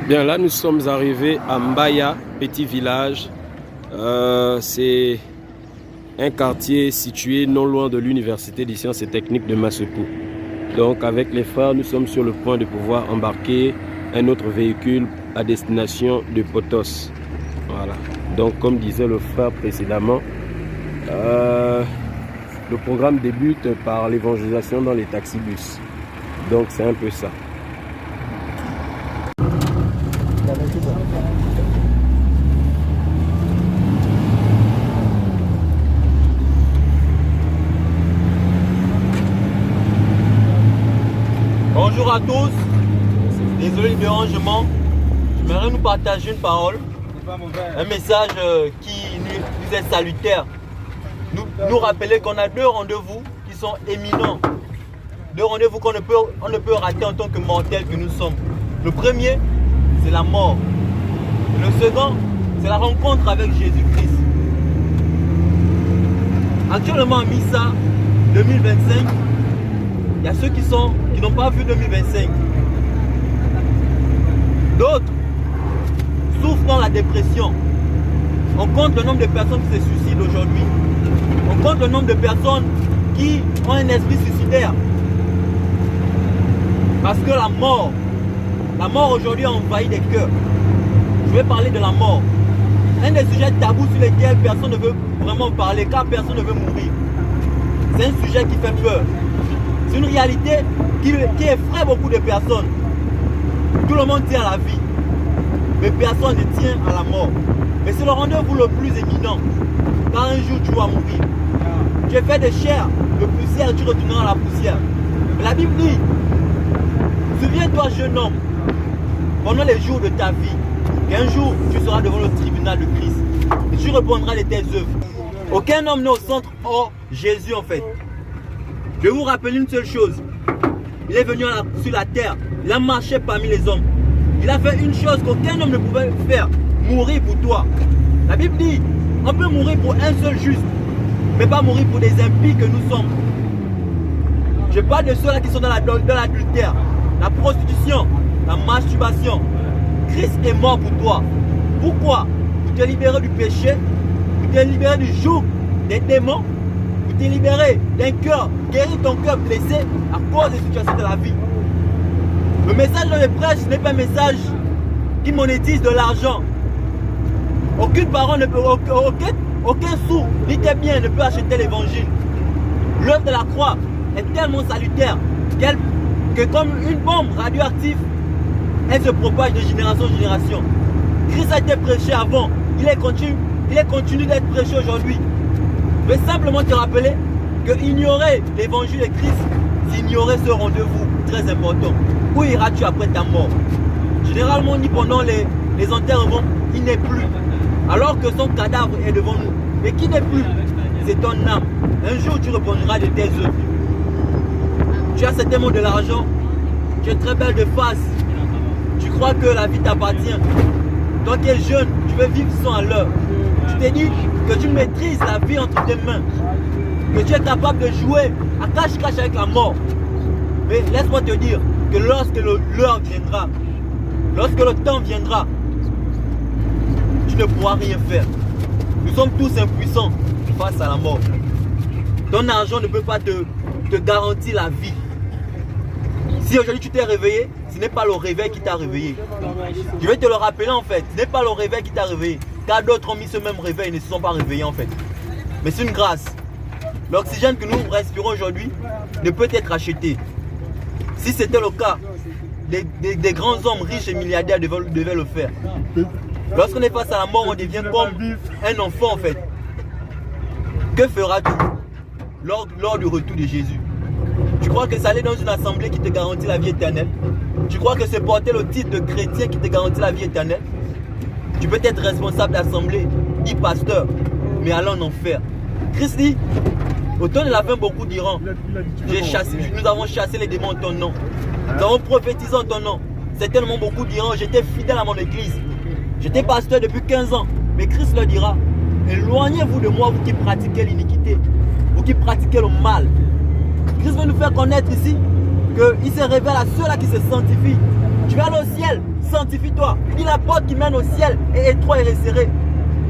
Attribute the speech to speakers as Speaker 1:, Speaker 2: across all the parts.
Speaker 1: Bien, là nous sommes arrivés à Mbaya, petit village. C'est un quartier situé non loin de l'Université des sciences et techniques de Masepu. Donc avec les frères, nous sommes sur le point de pouvoir embarquer un autre véhicule à destination de Potos. Voilà. Donc comme disait le frère précédemment, le programme débute par l'évangélisation dans les taxibus. Donc c'est un peu ça.
Speaker 2: Bonjour à tous, désolé du dérangement, j'aimerais nous partager une parole, un message qui nous est salutaire. Nous rappeler qu'on a deux rendez-vous qui sont éminents, deux rendez-vous qu'on ne peut rater en tant que mortels que nous sommes. Le premier, c'est la mort. Et le second, c'est la rencontre avec Jésus-Christ. Actuellement à Missa 2025, il y a ceux qui n'ont pas vu 2025. D'autres souffrent dans la dépression. On compte le nombre de personnes qui se suicident aujourd'hui. On compte le nombre de personnes qui ont un esprit suicidaire. Parce que la mort aujourd'hui a envahi des cœurs. Je vais parler de la mort. Un des sujets tabous sur lesquels personne ne veut vraiment parler, car personne ne veut mourir. C'est un sujet qui fait peur. C'est une réalité qui effraie beaucoup de personnes. Tout le monde tient à la vie, mais personne ne tient à la mort. Mais c'est le rendez-vous le plus éminent, car un jour tu vas mourir. Tu es fait de chair, de poussière, et tu retourneras à la poussière. Mais la Bible dit, souviens-toi jeune homme, pendant les jours de ta vie, qu'un jour tu seras devant le tribunal de Christ, et tu répondras de tes œuvres. Aucun homme n'est au centre hors Jésus en fait. Je vais vous rappeler une seule chose. Il est venu sur la terre. Il a marché parmi les hommes. Il a fait une chose qu'aucun homme ne pouvait faire. Mourir pour toi. La Bible dit, on peut mourir pour un seul juste, mais pas mourir pour des impies que nous sommes. Je parle de ceux-là qui sont dans l'adultère, la prostitution, la masturbation. Christ est mort pour toi. Pourquoi? Pour te libérer du péché, pour te libérer du joug des démons, pour te libérer d'un cœur, guérir ton cœur blessé à cause des situations de la vie. Le message de prêche n'est pas un message qui monétise de l'argent. Aucune parole ne peut, aucun sou, ni tes biens ne peut acheter l'évangile. L'œuvre de la croix est tellement salutaire que comme une bombe radioactive, elle se propage de génération en génération. Christ a été prêché avant, il est continu d'être prêché aujourd'hui. Je vais simplement te rappeler que ignorer l'évangile de Christ, c'est ignorer ce rendez-vous très important. Où iras-tu après ta mort? Généralement, on dit pendant les enterrements, il n'est plus. Alors que son cadavre est devant nous. Mais qui n'est plus? C'est ton âme. Un jour, tu répondras de tes œuvres. Tu as certainement de l'argent. Tu es très belle de face. Tu crois que la vie t'appartient. Toi qui es jeune, tu veux vivre sans l'heure. Tu t'es dit que tu maîtrises la vie entre tes mains. Que tu es capable de jouer à cache-cache avec la mort. Mais laisse-moi te dire que lorsque l'heure viendra, lorsque le temps viendra, tu ne pourras rien faire. Nous sommes tous impuissants face à la mort. Ton argent ne peut pas te garantir la vie. Si aujourd'hui tu t'es réveillé, ce n'est pas le réveil qui t'a réveillé. Je vais te le rappeler en fait, ce n'est pas le réveil qui t'a réveillé. Car d'autres ont mis ce même réveil et ne se sont pas réveillés en fait. Mais c'est une grâce. L'oxygène que nous respirons aujourd'hui ne peut être acheté. Si c'était le cas, des grands hommes riches et milliardaires devaient le faire. Lorsqu'on est face à la mort, on devient comme un enfant en fait. Que feras-tu lors du retour de Jésus? Tu crois que c'est aller dans une assemblée qui te garantit la vie éternelle? Tu crois que c'est porter le titre de chrétien qui te garantit la vie éternelle? Tu peux être responsable d'assemblée, dit pasteur, mais aller en enfer. Christ dit, au temps de la fin, beaucoup diront, nous avons chassé les démons en ton nom. Nous avons prophétisé en ton nom. Certainement beaucoup diront, j'étais fidèle à mon église. J'étais pasteur depuis 15 ans. Mais Christ leur dira, éloignez-vous de moi, vous qui pratiquez l'iniquité, vous qui pratiquez le mal. Christ veut nous faire connaître ici qu'il se révèle à ceux-là qui se sanctifient. Tu vas aller au ciel, sanctifié. Fortifie-toi. Il dit la porte qui mène au ciel est étroite et resserrée.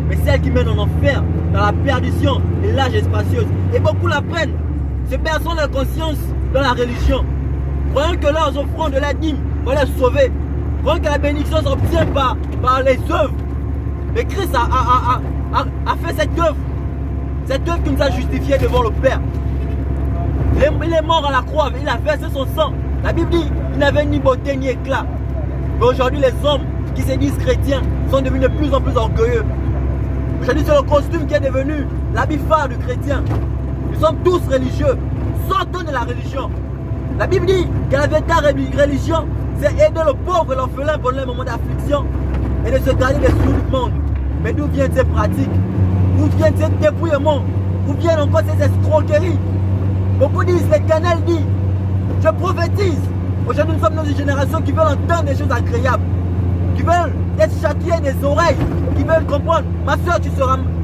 Speaker 2: Mais celle qui mène en enfer, dans la perdition, est large et spacieuse. Et beaucoup la prennent. Ces personnes de conscience dans la religion, croyant que leurs offrandes de la dîme vont les sauver, croyant que la bénédiction s'obtient par les œuvres. Mais Christ a fait cette œuvre qui nous a justifiés devant le Père. Il est mort à la croix, il a versé son sang. La Bible dit qu'il n'avait ni beauté ni éclat. Mais aujourd'hui, les hommes qui se disent chrétiens sont devenus de plus en plus orgueilleux. Aujourd'hui, c'est le costume qui est devenu l'habit phare du chrétien. Nous sommes tous religieux. Sortons de la religion. La Bible dit que la véritable religion, c'est aider le pauvre et l'orphelin pendant les moments d'affliction et de se garder des soucis du monde. Mais d'où viennent ces pratiques? D'où viennent ces dépouillements? D'où viennent encore ces escroqueries? Beaucoup disent, l'Éternel dit, je prophétise. Aujourd'hui, nous sommes dans une génération qui veut entendre des choses agréables, qui veulent être châtiés des oreilles, qui veulent comprendre. Ma soeur, tu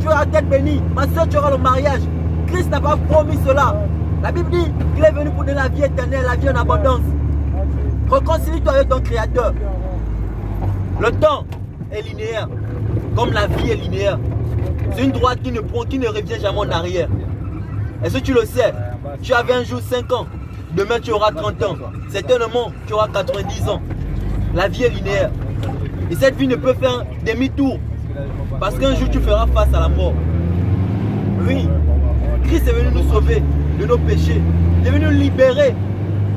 Speaker 2: auras tête bénie. Ma soeur, tu auras le mariage. Christ n'a pas promis cela. La Bible dit qu'il est venu pour donner la vie éternelle, la vie en abondance. Réconcilie-toi avec ton Créateur. Le temps est linéaire, comme la vie est linéaire. C'est une droite qui ne revient jamais en arrière. Est-ce que tu le sais? Tu avais un jour 5 ans, demain tu auras 30 ans. Certainement, tu auras 90 ans. La vie est linéaire. Et cette vie ne peut faire demi-tour. Parce qu'un jour tu feras face à la mort. Oui, Christ est venu nous sauver de nos péchés. Il est venu nous libérer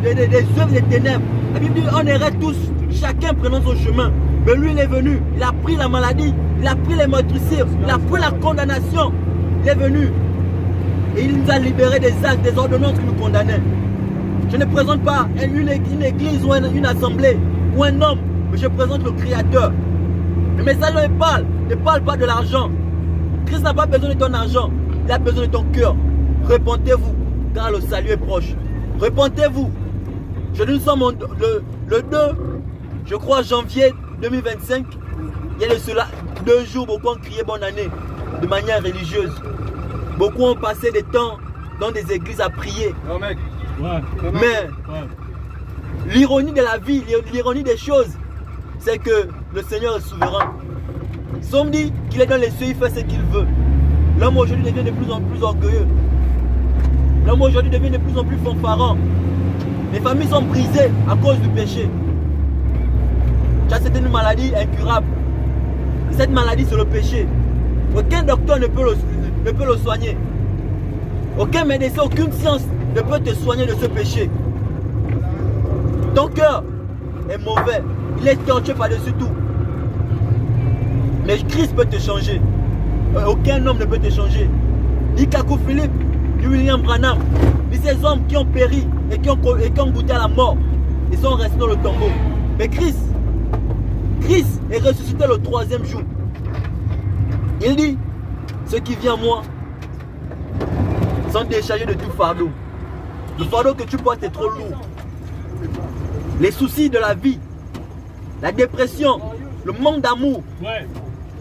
Speaker 2: des œuvres des ténèbres. La Bible dit on irait tous, chacun prenant son chemin. Mais lui il est venu, il a pris la maladie, il a pris les meurtrissures, il a pris la condamnation. Il est venu et il nous a libérés des actes, des ordonnances qui nous condamnaient. Je ne présente pas une église ou une assemblée ou un homme, mais je présente le Créateur. Le message ne parle pas de l'argent. Christ n'a pas besoin de ton argent, il a besoin de ton cœur. Repentez-vous, car le salut est proche. Repentez-vous. Nous sommes le 2, je crois, janvier 2025. Il y a de cela 2 jours, beaucoup ont crié bonne année de manière religieuse. Beaucoup ont passé des temps dans des églises à prier. Mais l'ironie de la vie, l'ironie des choses, c'est que le Seigneur est souverain. Somme dit qu'il est dans les cieux, il fait ce qu'il veut. L'homme aujourd'hui devient de plus en plus orgueilleux. L'homme aujourd'hui devient de plus en plus fanfaron. Les familles sont brisées à cause du péché. C'est une maladie incurable. Et cette maladie, c'est le péché. Aucun docteur ne peut le soigner. Aucun médecin, aucune science ne peut te soigner de ce péché. Ton cœur est mauvais. Il est torturé par-dessus tout. Mais Christ peut te changer. Aucun homme ne peut te changer. Ni Kakou Philippe, ni William Branham, ni ces hommes qui ont péri et qui ont goûté à la mort. Ils sont restés dans le tombeau. Mais Christ est ressuscité le 3e jour. Il dit, ceux qui viennent à moi sont déchargés de tout fardeau. Le fardeau que tu portes est trop lourd. Les soucis de la vie, la dépression, le manque d'amour.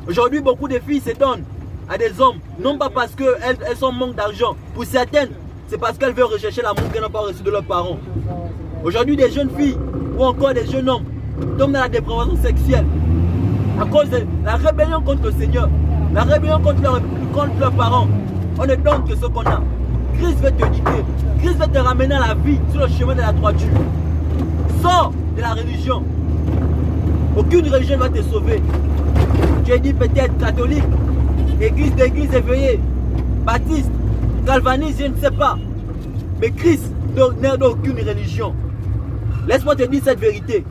Speaker 2: Aujourd'hui, beaucoup de filles se donnent à des hommes, non pas parce qu'elles sont en manque d'argent. Pour certaines, c'est parce qu'elles veulent rechercher l'amour qu'elles n'ont pas reçu de leurs parents. Aujourd'hui, des jeunes filles ou encore des jeunes hommes tombent dans la dépravation sexuelle à cause de la rébellion contre le Seigneur, la rébellion contre leurs parents. On ne donne que ce qu'on a. Christ veut te guider. Christ veut te ramener à la vie sur le chemin de la droiture. Sors de la religion. Aucune religion ne va te sauver. Tu es dit peut-être catholique, église d'église éveillée, baptiste, calvaniste, je ne sais pas. Mais Christ n'est d'aucune religion. Laisse-moi te dire cette vérité.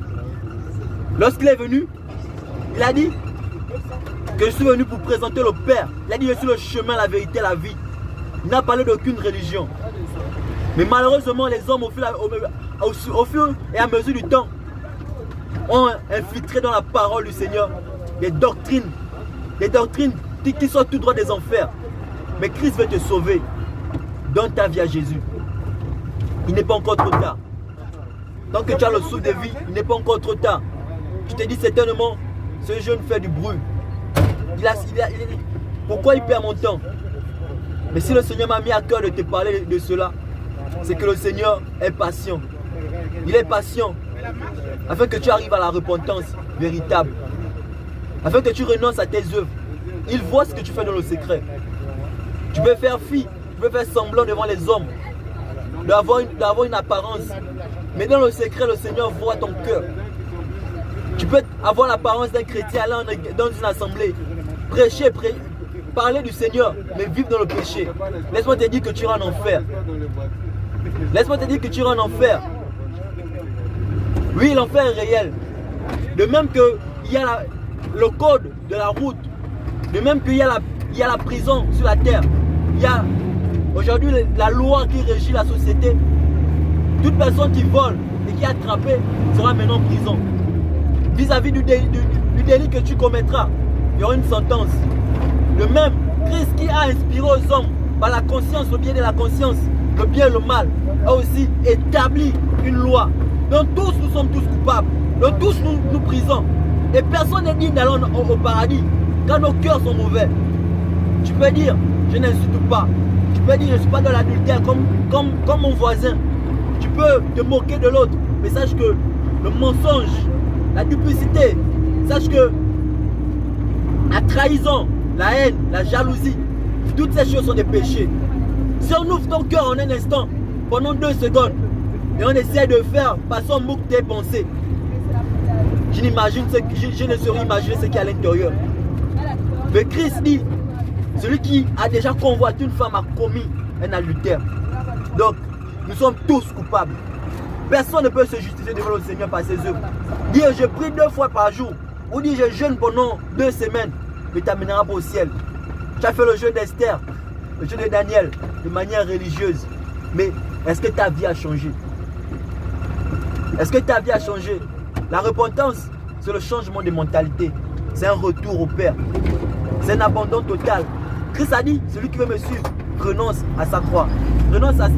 Speaker 2: Lorsqu'il est venu, il a dit que je suis venu pour présenter le Père. Il a dit je suis le chemin, la vérité, la vie. Il n'a parlé d'aucune religion. Mais malheureusement, les hommes au fur et à mesure du temps ont infiltré dans la parole du Seigneur des doctrines qui sont tout droit des enfers. Mais Christ veut te sauver. Donne ta vie à Jésus. Il n'est pas encore trop tard. Tant que tu as le souffle de vie, il n'est pas encore trop tard. Je te dis certainement, ce jeune fait du bruit. Pourquoi il perd mon temps? Mais si le Seigneur m'a mis à cœur de te parler de cela, c'est que le Seigneur est patient. Il est patient afin que tu arrives à la repentance véritable, afin que tu renonces à tes œuvres. Il voit ce que tu fais dans le secret. Tu peux faire fi, tu peux faire semblant devant les hommes, d'avoir une apparence. Mais dans le secret, le Seigneur voit ton cœur. Tu peux avoir l'apparence d'un chrétien aller dans une assemblée, prêcher, parler du Seigneur, mais vivre dans le péché. Laisse-moi te dire que tu iras en enfer. Laisse-moi te dire que tu iras en enfer. Oui, l'enfer est réel. De même qu'il y a le code de la route, de même qu'il y a la prison sur la terre. Il y a aujourd'hui la loi qui régit la société. Toute personne qui vole et qui est attrapée sera maintenant en prison. Vis-à-vis du délit que tu commettras, il y aura une sentence. Le même Christ qui a inspiré aux hommes par la conscience, le bien de la conscience, le bien et le mal, a aussi établi une loi. Donc tous nous sommes tous coupables. Donc tous nous prisons. Et personne n'est digne d'aller au paradis quand nos cœurs sont mauvais. Tu peux dire, je n'insulte pas. Tu peux dire, je ne suis pas dans l'adultère comme mon voisin. Tu peux te moquer de l'autre. Mais sache que le mensonge, la duplicité, sache que la trahison, la haine, la jalousie, toutes ces choses sont des péchés. Si on ouvre ton cœur en un instant, pendant 2 secondes, et on essaie de faire passer en boucle tes pensées, je ne saurais imaginer ce qu'il y a à l'intérieur. Mais Christ dit, celui qui a déjà convoité une femme a commis un adultère. Donc, nous sommes tous coupables. Personne ne peut se justifier devant le Seigneur par ses œuvres. Dire je prie 2 fois par jour, ou dire je jeûne pendant 2 semaines, ne t'amènera pas au ciel. Tu as fait le jeûne d'Esther, le jeûne de Daniel, de manière religieuse. Mais est-ce que ta vie a changé? Est-ce que ta vie a changé? La repentance, c'est le changement de mentalité. C'est un retour au Père. C'est un abandon total. Christ a dit, celui qui veut me suivre, renonce à sa croix. Renonce à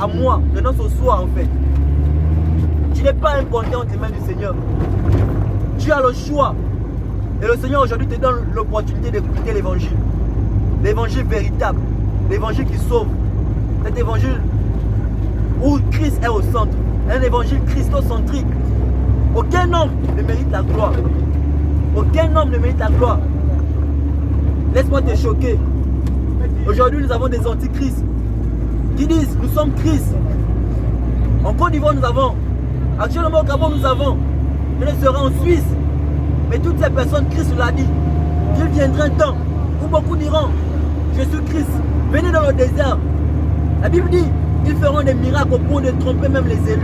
Speaker 2: moi. Renonce au soi en fait. Tu n'es pas implanté entre les mains du Seigneur. Tu as le choix. Et le Seigneur aujourd'hui te donne l'opportunité d'écouter l'évangile. L'évangile véritable. L'évangile qui sauve. Cet évangile où Christ est au centre. Un évangile christocentrique. Aucun homme ne mérite la gloire. Aucun homme ne mérite la gloire. Laisse-moi te choquer. Aujourd'hui, nous avons des antichrists qui disent nous sommes Christ. En Côte d'Ivoire, nous avons. Actuellement, au Gabon, nous avons. Je ne serai en Suisse. Mais toutes ces personnes, Christ l'a dit. Il viendra un temps où beaucoup diront je suis Christ. Venez dans le désert. La Bible dit ils feront des miracles au point de tromper même les élus.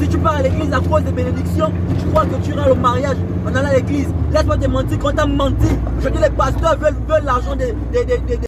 Speaker 2: Si tu pars à l'église à cause des bénédictions, tu crois que tu iras au mariage en allant à l'église. Laisse-moi te mentir, quand tu as menti. Je dis les pasteurs veulent l'argent des